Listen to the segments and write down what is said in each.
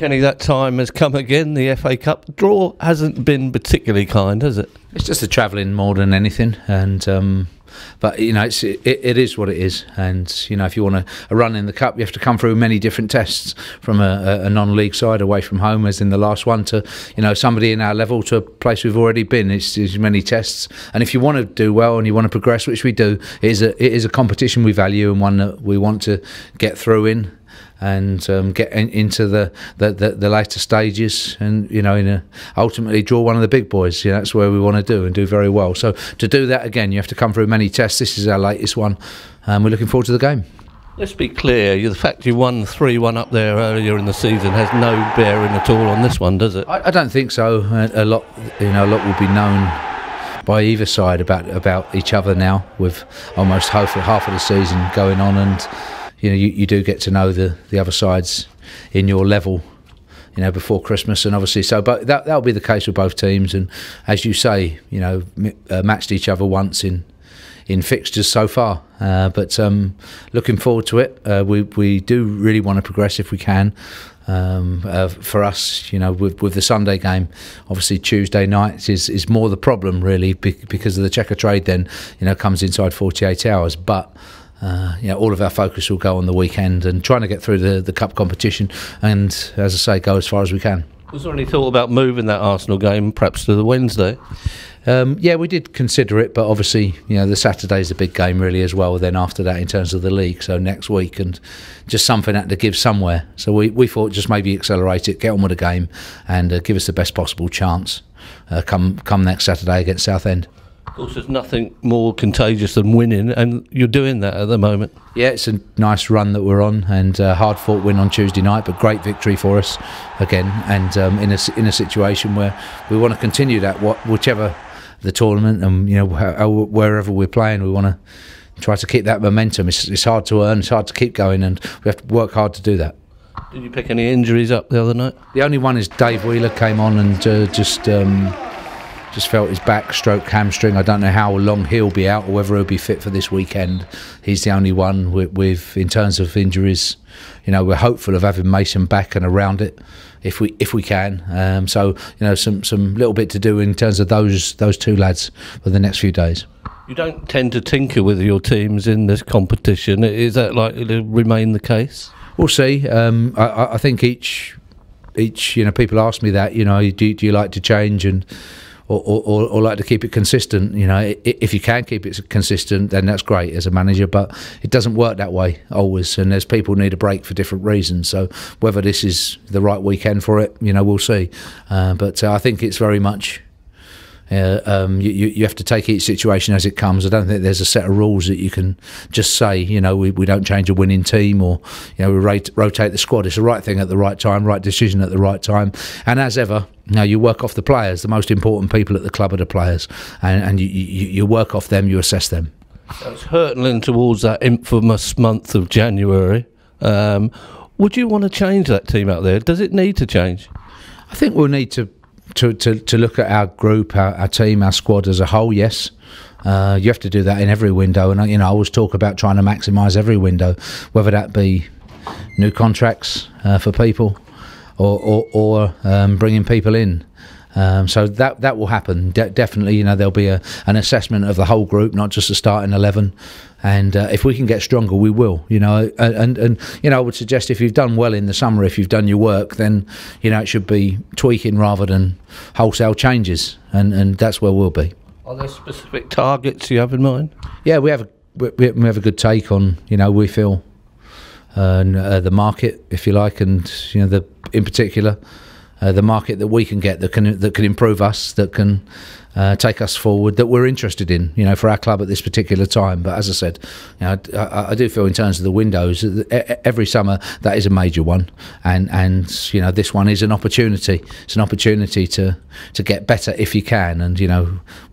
Kenny, that time has come again. The FA Cup draw hasn't been particularly kind, has it? It's just the travelling more than anything, and but you know, it is what it is. And you know, if you want a run in the cup, you have to come through many different tests, from a non-league side away from home, as in the last one, to somebody in our level, to a place we've already been. It's many tests, and if you want to do well and you want to progress, which we do, it is a competition we value and one that we want to get through in. And get into the later stages, and ultimately draw one of the big boys. That's where we want to do and do very well. So to do that again, you have to come through many tests. This is our latest one, and we're looking forward to the game. Let's be clear, the fact you won 3-1 up there earlier in the season has no bearing at all on this one, does it? I don't think so. A lot will be known by either side about each other now, with almost half of the season going on, and you do get to know the other sides in your level, before Christmas, and obviously but that'll be the case with both teams. And as you say, matched each other once in fixtures so far, but looking forward to it. We do really want to progress if we can. For us, with the Sunday game, obviously Tuesday night is more the problem, really, because of the checker trade. Then comes inside 48 hours, but. All of our focus will go on the weekend and trying to get through the cup competition, and as I say, go as far as we can. Was there any thought about moving that Arsenal game perhaps to the Wednesday? Yeah, we did consider it, but obviously the Saturday's a big game really as well. Then after that, in terms of the league, so next week, and just something had to give somewhere. So we thought just maybe accelerate it, get on with the game, and give us the best possible chance come next Saturday against Southend. Of course, there's nothing more contagious than winning, and you're doing that at the moment. Yeah, it's a nice run that we're on, and hard-fought win on Tuesday night, but great victory for us again, and in a situation where we want to continue that, whichever the tournament, and wherever we're playing, we want to try to keep that momentum. It's hard to earn, it's hard to keep going, and we have to work hard to do that. Did you pick any injuries up the other night? The only one is Dave Wheeler came on and just felt his back stroke hamstring. I don't know how long he'll be out or whether he'll be fit for this weekend. He's the only one with in terms of injuries. We're hopeful of having Mason back and around it if we can. So some little bit to do in terms of those two lads for the next few days. You don't tend to tinker with your teams in this competition. Is that likely to remain the case? We'll see. I think each people ask me that. Do you like to change and or like to keep it consistent? If you can keep it consistent, then that's great as a manager, but it doesn't work that way always, and there's people need a break for different reasons. So whether this is the right weekend for it, we'll see. But I think it's very much you have to take each situation as it comes. I don't think there's a set of rules that you can just say, we don't change a winning team, or we rotate the squad. It's the right thing at the right time, right decision at the right time. And as ever, you work off the players. The most important people at the club are the players, and you work off them, you assess them. So it's hurtling towards that infamous month of January. Would you want to change that team out there? Does it need to change? I think we'll need to look at our group, our team, our squad as a whole. Yes, you have to do that in every window, and I always talk about trying to maximise every window, whether that be new contracts for people or bringing people in. So that will happen. Definitely, there'll be an assessment of the whole group, not just the starting 11. And if we can get stronger, we will. And I would suggest, if you've done well in the summer, if you've done your work, then it should be tweaking rather than wholesale changes, and that's where we'll be. Are there specific targets you have in mind? Yeah, we have a good take on we feel the market, if you like, and in particular. The market that we can get that can improve us, that can take us forward, that we're interested in, for our club at this particular time. But as I said, I do feel in terms of the windows, every summer that is a major one, and this one is an opportunity. It's an opportunity to get better if you can, and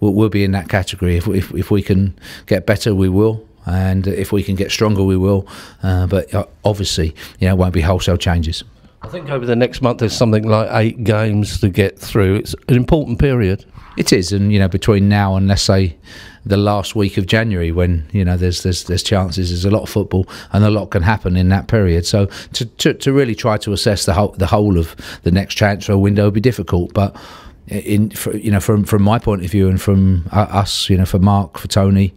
we'll be in that category. If we can get better, we will. And if we can get stronger, we will. But obviously, it won't be wholesale changes. I think over the next month there's something like 8 games to get through. It's an important period. It is, and between now and let's say the last week of January, when there's chances, there's a lot of football and a lot can happen in that period. So to really try to assess the whole of the next transfer window would be difficult. But from my point of view and from us, for Mark, for Tony,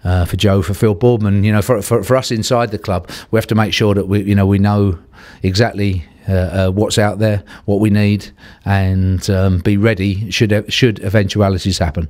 for Joe, for Phil Boardman, for us inside the club, we have to make sure that we know exactly what's out there, what we need, and be ready should eventualities happen.